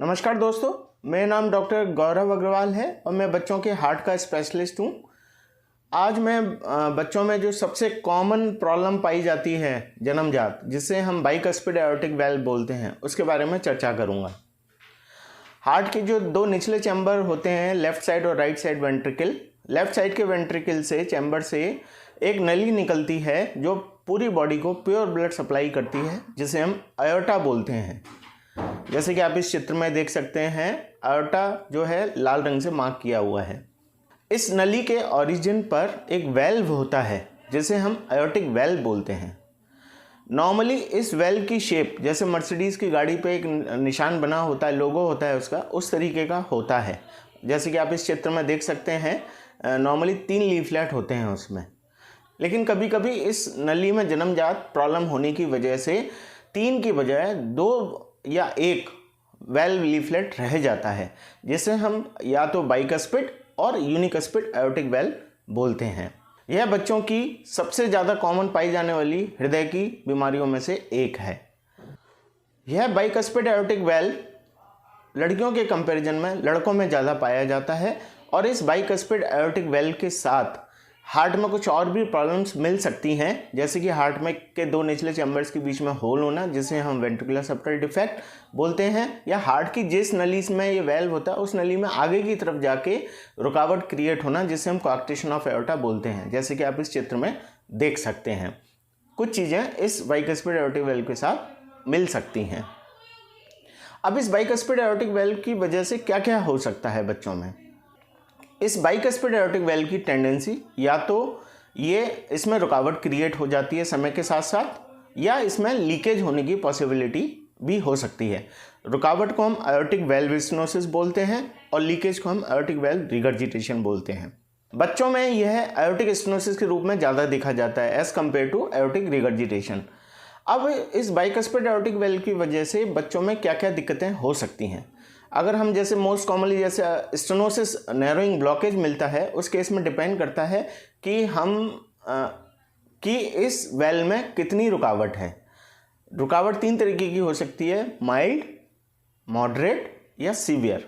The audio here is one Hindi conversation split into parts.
नमस्कार दोस्तों, मेरा नाम डॉक्टर गौरव अग्रवाल है और मैं बच्चों के हार्ट का स्पेशलिस्ट हूँ। आज मैं बच्चों में जो सबसे कॉमन प्रॉब्लम पाई जाती है जन्मजात, जिसे हम बाइकस्पिड एओर्टिक वाल्व बोलते हैं, उसके बारे में चर्चा करूँगा। हार्ट के जो दो निचले चैम्बर होते हैं, लेफ्ट साइड और right side ventricle. Left side के वेंट्रिकल से चैम्बर से एक नली निकलती है जो पूरी बॉडी को प्योर ब्लड सप्लाई करती है, जिसे हम एओर्टा बोलते हैं। जैसे कि आप इस चित्र में देख सकते हैं, एओर्टा जो है लाल रंग से मार्क किया हुआ है। इस नली के ओरिजिन पर एक वेल्व होता है जिसे हम एओर्टिक वेल्व बोलते हैं। नॉर्मली इस वेल्व की शेप जैसे मर्सिडीज़ की गाड़ी पे एक निशान बना होता है, लोगो होता है उसका, उस तरीके का होता है। जैसे कि आप इस चित्र में देख सकते हैं, नॉर्मली 3 लीफलेट होते हैं उसमें। लेकिन कभी कभी इस नली में जन्मजात प्रॉब्लम होने की वजह से 3 की बजाय 2 या 1 वेल्व लीफलेट रह जाता है, जिसे हम या तो बाइकस्पिड और यूनिकस्पिड एओर्टिक वेल्व बोलते हैं। यह बच्चों की सबसे ज़्यादा कॉमन पाई जाने वाली हृदय की बीमारियों में से एक है। यह बाइकस्पिड एओर्टिक वेल्व लड़कियों के कंपैरिजन में लड़कों में ज़्यादा पाया जाता है और इस बाइकस्पिड एओर्टिक वेल्व के साथ हार्ट में कुछ और भी प्रॉब्लम्स मिल सकती हैं, जैसे कि हार्ट में के 2 निचले चैम्बर्स के बीच में होल होना, जिसे हम वेंट्रिकुलर सेप्टल डिफेक्ट बोलते हैं, या हार्ट की जिस नली में ये वेल्व होता है उस नली में आगे की तरफ जाके रुकावट क्रिएट होना, जिसे हम कोआक्टेशन ऑफ एओर्टा बोलते हैं। जैसे कि आप इस चित्र में देख सकते हैं, कुछ चीज़ें इस बाइकस्पिड एओर्टिक वेल्व के साथ मिल सकती हैं। अब इस बाइकस्पिड एओर्टिक वेल्व की वजह से क्या क्या हो सकता है बच्चों में। इस बाइकस्पिड एओर्टिक वेल्व की टेंडेंसी या तो ये इसमें रुकावट क्रिएट हो जाती है समय के साथ साथ, या इसमें लीकेज होने की पॉसिबिलिटी भी हो सकती है। रुकावट को हम एओर्टिक वेल्व स्टेनोसिस बोलते हैं और लीकेज को हम एओर्टिक वेल्व रिगर्जिटेशन बोलते हैं। बच्चों में यह एओर्टिक स्टेनोसिस के रूप में ज़्यादा देखा जाता है as compared to aortic regurgitation. अब इस बाइकस्पिड एओर्टिक वेल्व की वजह से बच्चों में क्या क्या दिक्कतें हो सकती हैं। अगर हम जैसे मोस्ट कॉमनली जैसे स्टेनोसिस नैरोइंग ब्लॉकेज मिलता है, उस केस में डिपेंड करता है कि कि इस वेल्व में कितनी रुकावट है। रुकावट 3 तरीके की हो सकती है, माइल्ड, मॉडरेट या सीवियर।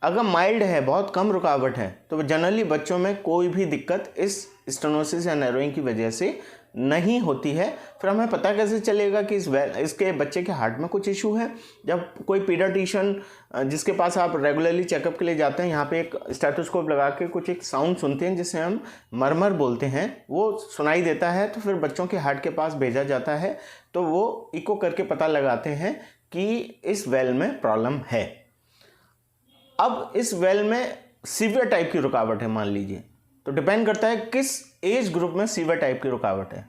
अगर माइल्ड है, बहुत कम रुकावट है, तो जनरली बच्चों में कोई भी दिक्कत इस स्टेनोसिस या नैरोइंग की वजह से नहीं होती है। फिर हमें पता कैसे चलेगा कि इसके बच्चे के हार्ट में कुछ इशू है। जब कोई पीडियाट्रिशियन जिसके पास आप रेगुलरली चेकअप के लिए जाते हैं, यहाँ पे एक स्टेथोस्कोप लगा के कुछ एक साउंड सुनते हैं जिसे हम मरमर बोलते हैं, वो सुनाई देता है, तो फिर बच्चों के हार्ट के पास भेजा जाता है, तो वो इको करके पता लगाते हैं कि इस वेल्व में प्रॉब्लम है। अब इस वेल्व में सीवियर टाइप की रुकावट है मान लीजिए, तो डिपेंड करता है किस एज ग्रुप में सीवियर टाइप की रुकावट है।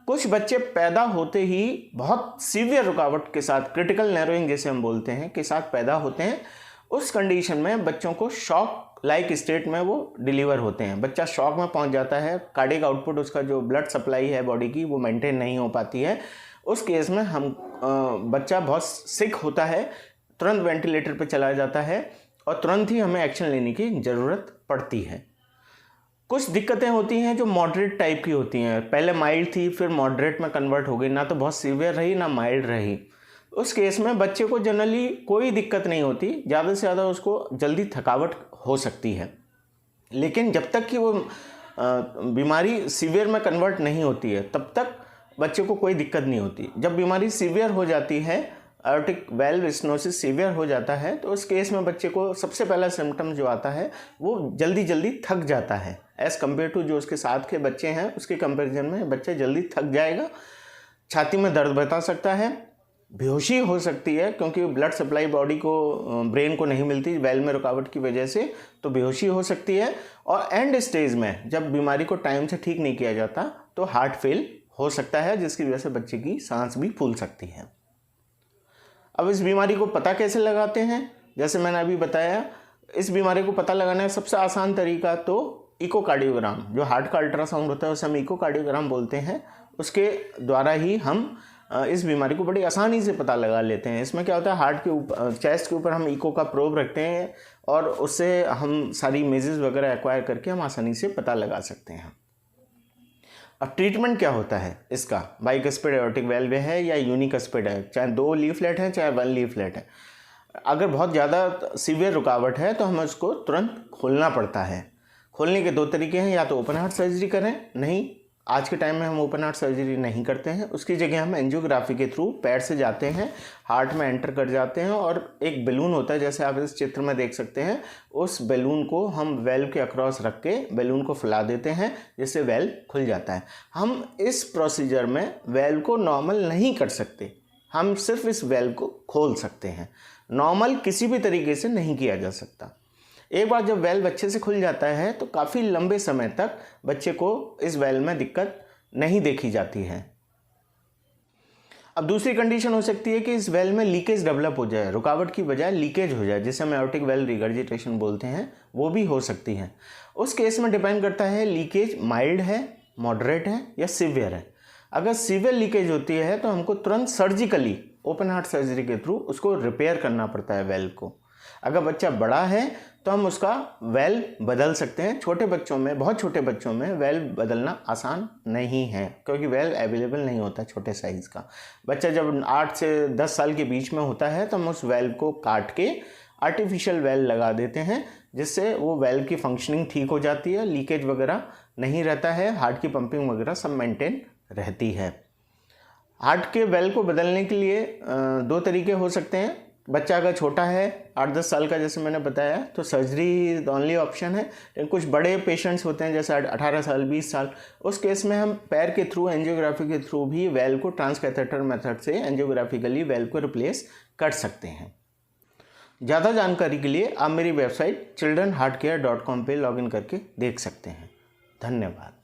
कुछ बच्चे पैदा होते ही बहुत सीवियर रुकावट के साथ, क्रिटिकल नैरोइंग जैसे हम बोलते हैं, के साथ पैदा होते हैं। उस कंडीशन में बच्चों को शॉक लाइक स्टेट में वो डिलीवर होते हैं। बच्चा शॉक में पहुंच जाता है, कार्डियक आउटपुट, उसका जो ब्लड सप्लाई है बॉडी की, वो मेंटेन नहीं हो पाती है। उस केस में हम बच्चा बहुत सिक होता है, तुरंत वेंटिलेटर पर चला जाता है और तुरंत ही हमें एक्शन लेने की ज़रूरत पड़ती है। कुछ दिक्कतें होती हैं जो मॉडरेट टाइप की होती हैं, पहले माइल्ड थी फिर मॉडरेट में कन्वर्ट हो गई, ना तो बहुत सीवियर रही ना माइल्ड रही। उस केस में बच्चे को जनरली कोई दिक्कत नहीं होती, ज़्यादा से ज़्यादा उसको जल्दी थकावट हो सकती है। लेकिन जब तक कि वो बीमारी सीवियर में कन्वर्ट नहीं होती है, तब तक बच्चे को कोई दिक्कत नहीं होती। जब बीमारी सीवियर हो जाती है, एओर्टिक वेल्व स्टेनोसिस सीवियर हो जाता है, तो उस केस में बच्चे को सबसे पहला सिम्टम जो आता है वो जल्दी जल्दी थक जाता है। एज़ कम्पेयर टू जो उसके साथ के बच्चे हैं, उसके कंपैरिजन में बच्चा जल्दी थक जाएगा। छाती में दर्द बता सकता है, बेहोशी हो सकती है, क्योंकि ब्लड सप्लाई बॉडी को, ब्रेन को नहीं मिलती वेल्व में रुकावट की वजह से, तो बेहोशी हो सकती है। और एंड स्टेज में जब बीमारी को टाइम से ठीक नहीं किया जाता तो हार्ट फेल हो सकता है, जिसकी वजह से बच्चे की सांस भी फूल सकती है। अब इस बीमारी को पता कैसे लगाते हैं, जैसे मैंने अभी बताया, इस बीमारी को पता लगाने का सबसे आसान तरीका तो इकोकार्डियोग्राम, जो हार्ट का अल्ट्रासाउंड होता है उसे हम इकोकार्डियोग्राम बोलते हैं, उसके द्वारा ही हम इस बीमारी को बड़ी आसानी से पता लगा लेते हैं। इसमें क्या होता है, हार्ट के ऊपर, चेस्ट के ऊपर हम इको का प्रोब रखते हैं और उससे हम सारी इमेजेस वगैरह एक्वायर करके हम आसानी से पता लगा सकते हैं। अब ट्रीटमेंट क्या होता है इसका, बाइकस्पिड एओर्टिक वेल्व है या यूनिकस्पिड है, चाहे 2 लीफलेट है चाहे 1 लीफलेट है। अगर बहुत ज़्यादा सीवियर रुकावट है तो हमें उसको तुरंत खोलना पड़ता है। खोलने के दो तरीके हैं, या तो ओपन हार्ट सर्जरी करें, नहीं आज के टाइम में हम ओपन हार्ट सर्जरी नहीं करते हैं, उसकी जगह हम एंजियोग्राफी के थ्रू पैर से जाते हैं, हार्ट में एंटर कर जाते हैं और एक बैलून होता है जैसे आप इस चित्र में देख सकते हैं, उस बैलून को हम वेल्व के अक्रॉस रख के बैलून को फुला देते हैं जिससे वेल्व खुल जाता है। हम इस प्रोसीजर में वेल्व को नॉर्मल नहीं कर सकते, हम सिर्फ इस वेल्व को खोल सकते हैं, नॉर्मल किसी भी तरीके से नहीं किया जा सकता। एक बार जब वेल्व अच्छे से खुल जाता है तो काफ़ी लंबे समय तक बच्चे को इस वेल्व में दिक्कत नहीं देखी जाती है। अब दूसरी कंडीशन हो सकती है कि इस वेल्व में लीकेज डेवलप हो जाए, रुकावट की बजाय लीकेज हो जाए, जिसे हम एओर्टिक वेल्व रिगर्जिटेशन बोलते हैं, वो भी हो सकती है। उस केस में डिपेंड करता है लीकेज माइल्ड है, मॉडरेट है या सीवियर है। अगर सीवियर लीकेज होती है तो हमको तुरंत सर्जिकली ओपन हार्ट सर्जरी के थ्रू उसको रिपेयर करना पड़ता है वेल्व को। अगर बच्चा बड़ा है तो हम उसका वेल्व बदल सकते हैं। छोटे बच्चों में, बहुत छोटे बच्चों में वेल्व बदलना आसान नहीं है क्योंकि वेल्व अवेलेबल नहीं होता छोटे साइज़ का। बच्चा जब 8 से 10 साल के बीच में होता है तो हम उस वेल्व को काट के आर्टिफिशियल वेल्व लगा देते हैं, जिससे वो वेल्व की फंक्शनिंग ठीक हो जाती है, लीकेज वगैरह नहीं रहता है, हार्ट की पंपिंग वगैरह सब मेंटेन रहती है। हार्ट के वेल्व को बदलने के लिए दो तरीके हो सकते हैं। बच्चा अगर छोटा है 8-10 साल का जैसे मैंने बताया तो सर्जरी द ओनली ऑप्शन है, लेकिन कुछ बड़े पेशेंट्स होते हैं जैसे 18 साल 20 साल, उस केस में हम पैर के थ्रू एंजियोग्राफी के थ्रू भी वेल्व को ट्रांसकैथेटर मेथड से एंजियोग्राफिकली वेल्व को रिप्लेस कर सकते हैं। ज़्यादा जानकारी के लिए आप मेरी वेबसाइट childrenheartcare.com पे लॉगिन करके देख सकते हैं। धन्यवाद।